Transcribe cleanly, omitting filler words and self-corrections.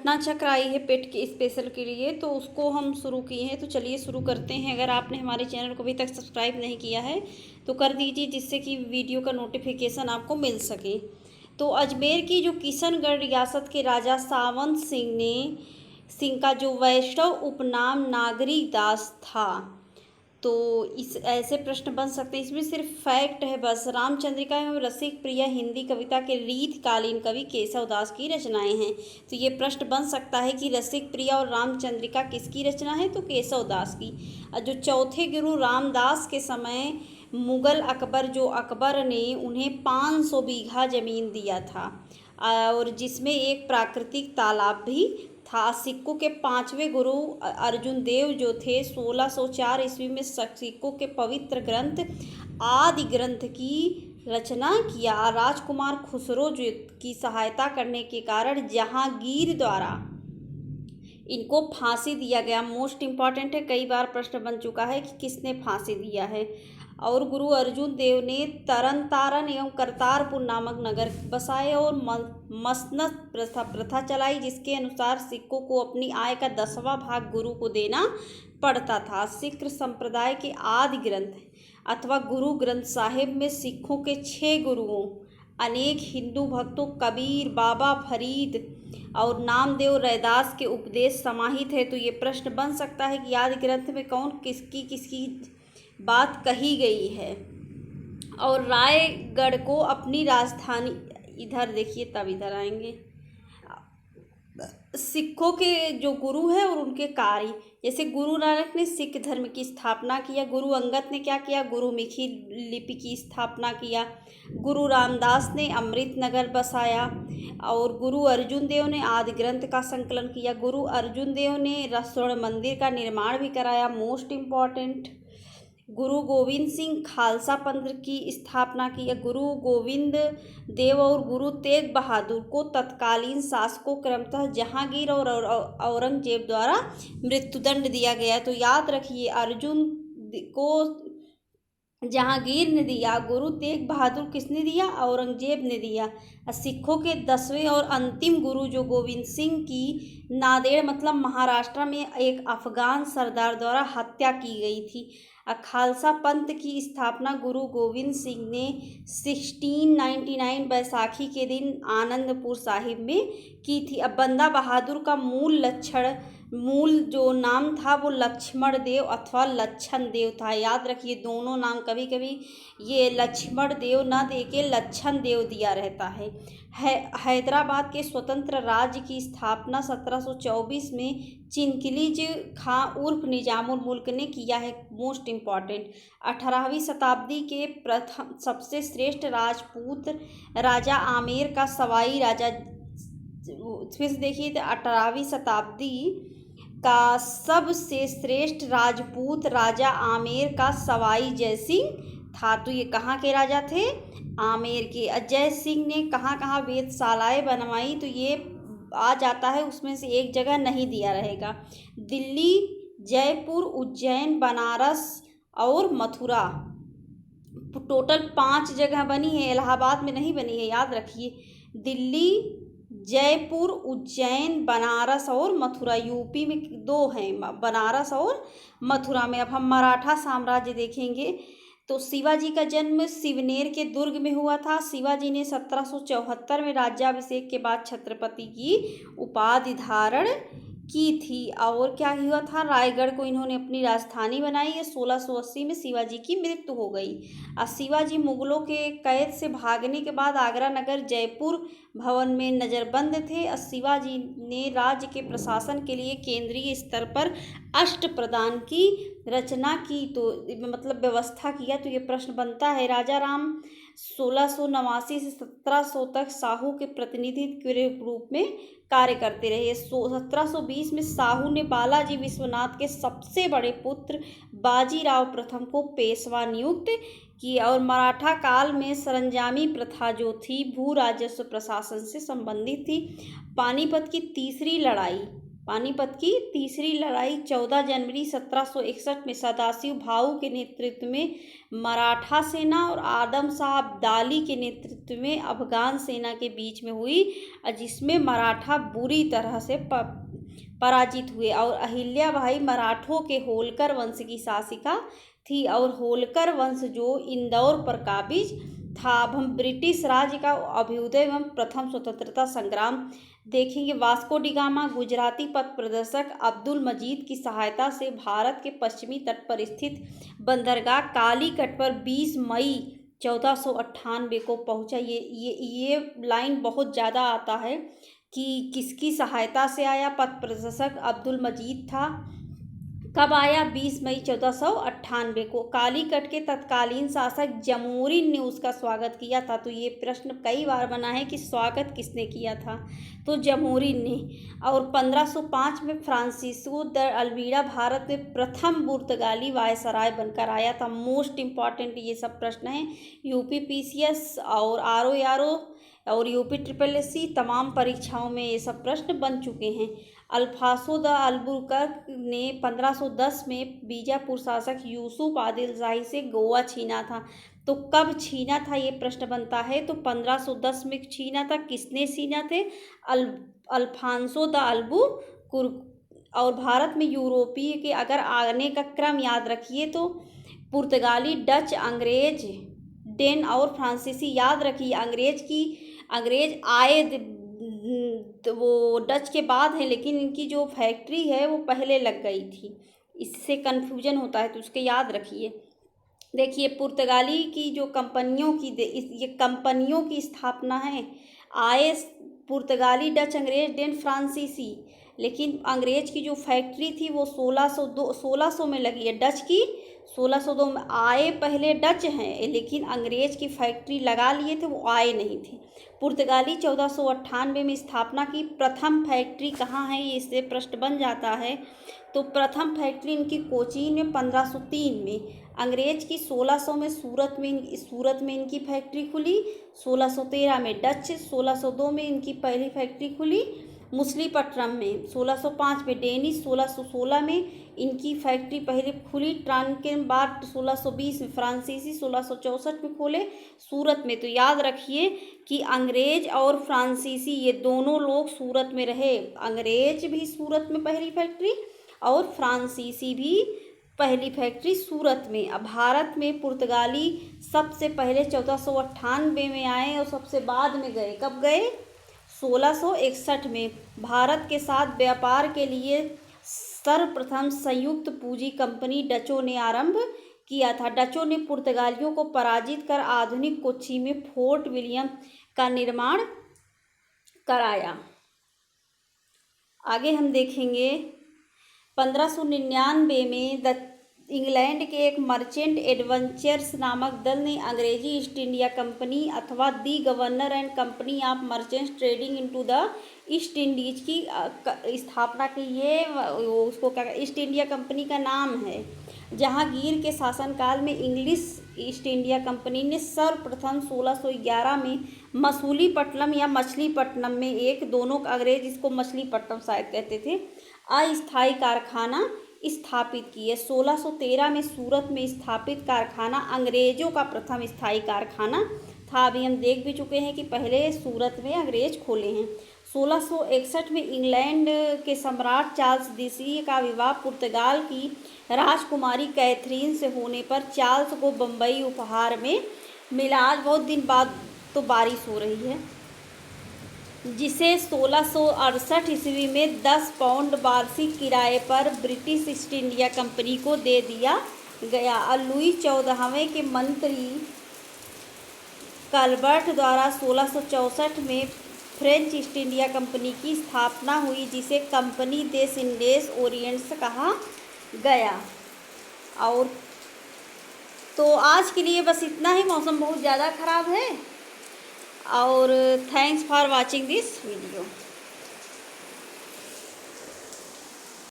घटना चक्र आई है पेट के स्पेशल के लिए, तो उसको हम शुरू किए हैं। तो चलिए शुरू करते हैं। अगर आपने हमारे चैनल को अभी तक सब्सक्राइब नहीं किया है तो कर दीजिए, जिससे कि वीडियो का नोटिफिकेशन आपको मिल सके। तो अजमेर की जो किशनगढ़ रियासत के राजा सावंत सिंह का जो वैष्णव उपनाम नागरी दास था। तो इस ऐसे प्रश्न बन सकते हैं। इसमें सिर्फ फैक्ट है बस। रामचंद्रिका एवं रसिक प्रिय हिंदी कविता के रीतकालीन कवि केशव दास की रचनाएं हैं। तो ये प्रश्न बन सकता है कि रसिक प्रिय और रामचंद्रिका किसकी रचना है, तो केशव दास की। और जो चौथे गुरु रामदास के समय मुगल अकबर ने उन्हें 500 बीघा जमीन दिया था, और जिसमें एक प्राकृतिक तालाब भी था। सिक्कों के पांचवें गुरु अर्जुन देव जो थे 1604 ईस्वी में सिक्कों के पवित्र ग्रंथ आदि ग्रंथ की रचना किया। राजकुमार खुसरो जो की सहायता करने के कारण जहांगीर द्वारा इनको फांसी दिया गया। मोस्ट इम्पॉर्टेंट है, कई बार प्रश्न बन चुका है कि किसने फांसी दिया है। और गुरु अर्जुन देव ने तरन तारण एवं करतारपुर नामक नगर बसाए और मसनद प्रथा चलाई, जिसके अनुसार सिखों को अपनी आय का 10वां भाग गुरु को देना पड़ता था। सिख संप्रदाय के आदि ग्रंथ अथवा गुरु ग्रंथ साहिब में सिखों के 6 गुरुओं, अनेक हिंदू भक्तों कबीर, बाबा फरीद और नामदेव रैदास के उपदेश समाहित है। तो ये प्रश्न बन सकता है कि आदि ग्रंथ में कौन किसकी बात कही गई है। और रायगढ़ को अपनी राजधानी, इधर देखिए तब इधर आएंगे, सिखों के जो गुरु है और उनके कार्य, जैसे गुरु नानक ने सिख धर्म की स्थापना किया। गुरु अंगद ने क्या किया, गुरुमुखी लिपि की स्थापना किया। गुरु रामदास ने अमृत नगर बसाया। और गुरु अर्जुन देव ने आदि ग्रंथ का संकलन किया। गुरु अर्जुन देव ने स्वर्ण मंदिर का निर्माण भी कराया। मोस्ट इम्पॉर्टेंट, गुरु गोविंद सिंह खालसा पंथ की स्थापना की। गुरु गोविंद देव और गुरु तेग बहादुर को तत्कालीन शासकों क्रमतः जहांगीर और औरंगजेब द्वारा मृत्युदंड दिया गया। तो याद रखिए, अर्जुन को जहांगीर ने दिया, गुरु तेग बहादुर किसने दिया, औरंगजेब ने दिया। सिखों के 10वें और अंतिम गुरु जो गोविंद सिंह की नांदेड़ मतलब महाराष्ट्र में एक अफगान सरदार द्वारा हत्या की गई थी। खालसा पंथ की स्थापना गुरु गोविंद सिंह ने 1699 बैसाखी के दिन आनंदपुर साहिब में की थी। अब बंदा बहादुर का मूल जो नाम था वो लक्ष्मण देव अथवा लच्छन देव था। याद रखिए, दोनों नाम कभी कभी ये लक्ष्मण देव ना दे के लच्छन देव दिया रहता है। हैदराबाद के स्वतंत्र राज्य की स्थापना 1724 में चिनकिलीज खां उर्फ निजामुल मुल्क ने किया है। मोस्ट इम्पॉर्टेंट, 18वीं शताब्दी के प्रथम सबसे श्रेष्ठ राजपूत राजा आमेर का सवाई राजा, फिर से देखिए, 18वीं शताब्दी का सबसे श्रेष्ठ राजपूत राजा आमेर का सवाई जय सिंह था। तो ये कहाँ के राजा थे, आमेर के। अजय सिंह ने कहाँ कहाँ वेधशालाएँ बनवाई, तो ये आ जाता है, उसमें से एक जगह नहीं दिया रहेगा। दिल्ली, जयपुर, उज्जैन, बनारस और मथुरा, टोटल 5 जगह बनी है। इलाहाबाद में नहीं बनी है, याद रखिए। दिल्ली, जयपुर, उज्जैन, बनारस और मथुरा, यूपी में 2 हैं, बनारस और मथुरा में। अब हम मराठा साम्राज्य देखेंगे। तो शिवाजी का जन्म सिवनेर के दुर्ग में हुआ था। शिवाजी ने 1774 में राज्याभिषेक के बाद छत्रपति की उपाधि धारण की थी। और क्या हुआ था, रायगढ़ को इन्होंने अपनी राजधानी बनाई है। 1680 में शिवाजी की मृत्यु हो गई। शिवाजी मुगलों के कैद से भागने के बाद आगरा नगर जयपुर भवन में नज़रबंद थे। शिवाजी ने राज्य के प्रशासन के लिए केंद्रीय स्तर पर अष्टप्रधान की रचना की, तो मतलब व्यवस्था किया। तो ये प्रश्न बनता है। राजा राम 1689 से 1700 तक साहू के प्रतिनिधि के रूप में कार्य करते रहे। 1720 में साहू ने बालाजी विश्वनाथ के सबसे बड़े पुत्र बाजीराव प्रथम को पेशवा नियुक्त किया। और मराठा काल में सरंजामी प्रथा जो थी भू राजस्व प्रशासन से संबंधित थी। पानीपत की तीसरी लड़ाई पानीपत की तीसरी लड़ाई 14 जनवरी 1761 में सदाशिव भाऊ के नेतृत्व में मराठा सेना और आदम शाह अब्दाली के नेतृत्व में अफगान सेना के बीच में हुई, जिसमें मराठा बुरी तरह से पराजित हुए। और अहिल्या बाई मराठों के होलकर वंश की शासिका थी और होलकर वंश जो इंदौर पर काबिज था। अब हम ब्रिटिश राज्य का अभ्युदय एवं प्रथम स्वतंत्रता संग्राम देखेंगे। वास्को डी गामा गुजराती पथ प्रदर्शक अब्दुल मजीद की सहायता से भारत के पश्चिमी तट पर स्थित बंदरगाह कालीकट पर 20 मई 1498 को पहुंचा। ये लाइन बहुत ज़्यादा आता है कि किसकी सहायता से आया। पथ प्रदर्शक अब्दुल मजीद था। कब आया? 20 मई 1498 को। कालीकट के तत्कालीन शासक जमोरिन ने उसका स्वागत किया था। तो ये प्रश्न कई बार बना है कि स्वागत किसने किया था, तो जमोरिन ने। और 1505 में फ्रांसिस्को द अल्मीडा भारत में प्रथम पुर्तगाली वायसराय बनकर आया था। मोस्ट इम्पॉर्टेंट ये सब प्रश्न हैं। यूपी PCS और RO और यूपी SSSC तमाम परीक्षाओं में ये सब प्रश्न बन चुके हैं। अल्फांसो द अल्बुकर्क ने 1510 में बीजापुर शासक यूसुफ आदिल शाही से गोवा छीना था। तो कब छीना था ये प्रश्न बनता है, तो 1510 में छीना था। किसने छीना थे? Alfonso de Albuquerque. और भारत में यूरोपीय के अगर आने का क्रम याद रखिए तो पुर्तगाली, डच, अंग्रेज, डेन और फ्रांसीसी। याद रखिए अंग्रेज आए तो वो डच के बाद है, लेकिन इनकी जो फैक्ट्री है वो पहले लग गई थी। इससे कन्फ्यूजन होता है तो उसके याद रखिए। देखिए पुर्तगाली की जो ये कंपनियों की स्थापना है। आए पुर्तगाली, डच, अंग्रेज, डेन, फ्रांसीसी। लेकिन अंग्रेज की जो फैक्ट्री थी वो 1600 में लगी है। डच की 1602 में। आए पहले डच हैं, लेकिन अंग्रेज की फैक्ट्री लगा लिए थे, वो आए नहीं थे। पुर्तगाली 1498 में स्थापना की। प्रथम फैक्ट्री कहाँ है, ये इससे प्रश्न बन जाता है। तो प्रथम फैक्ट्री इनकी कोचीन में 1503 में। अंग्रेज की 1600 में सूरत में इनकी फैक्ट्री खुली। 1613 में डच, 1602 में इनकी पहली फैक्ट्री खुली मछलीपट्टनम में। 1605 में डेनिश, 1616 में इनकी फैक्ट्री पहले खुली ट्रांकेनबाट। 1620 में फ्रांसीसी, 1664 में खोले सूरत में। तो याद रखिए कि अंग्रेज और फ्रांसीसी ये दोनों लोग सूरत में रहे। अंग्रेज भी सूरत में पहली फैक्ट्री और फ्रांसीसी भी पहली फैक्ट्री सूरत में। अब भारत में पुर्तगाली सबसे पहले 1498 में आए और सबसे बाद में गए। कब गए? 1661 में। भारत के साथ व्यापार के लिए सर्वप्रथम संयुक्त पूंजी कंपनी डचों ने आरंभ किया था। डचों ने पुर्तगालियों को पराजित कर आधुनिक कोच्चि में फोर्ट विलियम का निर्माण कराया। आगे हम देखेंगे 1599 में इंग्लैंड के एक मर्चेंट एडवेंचर्स नामक दल ने अंग्रेजी ईस्ट इंडिया कंपनी अथवा the Governor and Company of Merchants Trading into the East Indies की स्थापना की। ये उसको क्या, ईस्ट इंडिया कंपनी का नाम है। जहांगीर के शासनकाल में इंग्लिश ईस्ट इंडिया कंपनी ने सर्वप्रथम 1611 में मसूलीपट्टनम या मछलीपट्टनम में दोनों अंग्रेज इसको मछलीपट्टनम शायद कहते थे, अस्थायी कारखाना स्थापित किए। 1613 में सूरत में स्थापित कारखाना अंग्रेजों का प्रथम स्थायी कारखाना था। अभी हम देख भी चुके हैं कि पहले सूरत में अंग्रेज खोले हैं। 1661 में इंग्लैंड के सम्राट चार्ल्स द्वितीय का विवाह पुर्तगाल की राजकुमारी कैथरीन से होने पर चार्ल्स को बम्बई उपहार में मिला। आज बहुत दिन बाद तो बारिश हो रही है, जिसे 1668 ईस्वी में 10 पाउंड वार्षिक किराए पर ब्रिटिश ईस्ट इंडिया कंपनी को दे दिया गया। और लुई 14वें के मंत्री कलबर्ट द्वारा 1664 में फ्रेंच ईस्ट इंडिया कंपनी की स्थापना हुई, जिसे कंपनी देश इंडेस ओरिएंट्स कहा गया। और तो आज के लिए बस इतना ही। मौसम बहुत ज़्यादा ख़राब है और thanks for watching this video.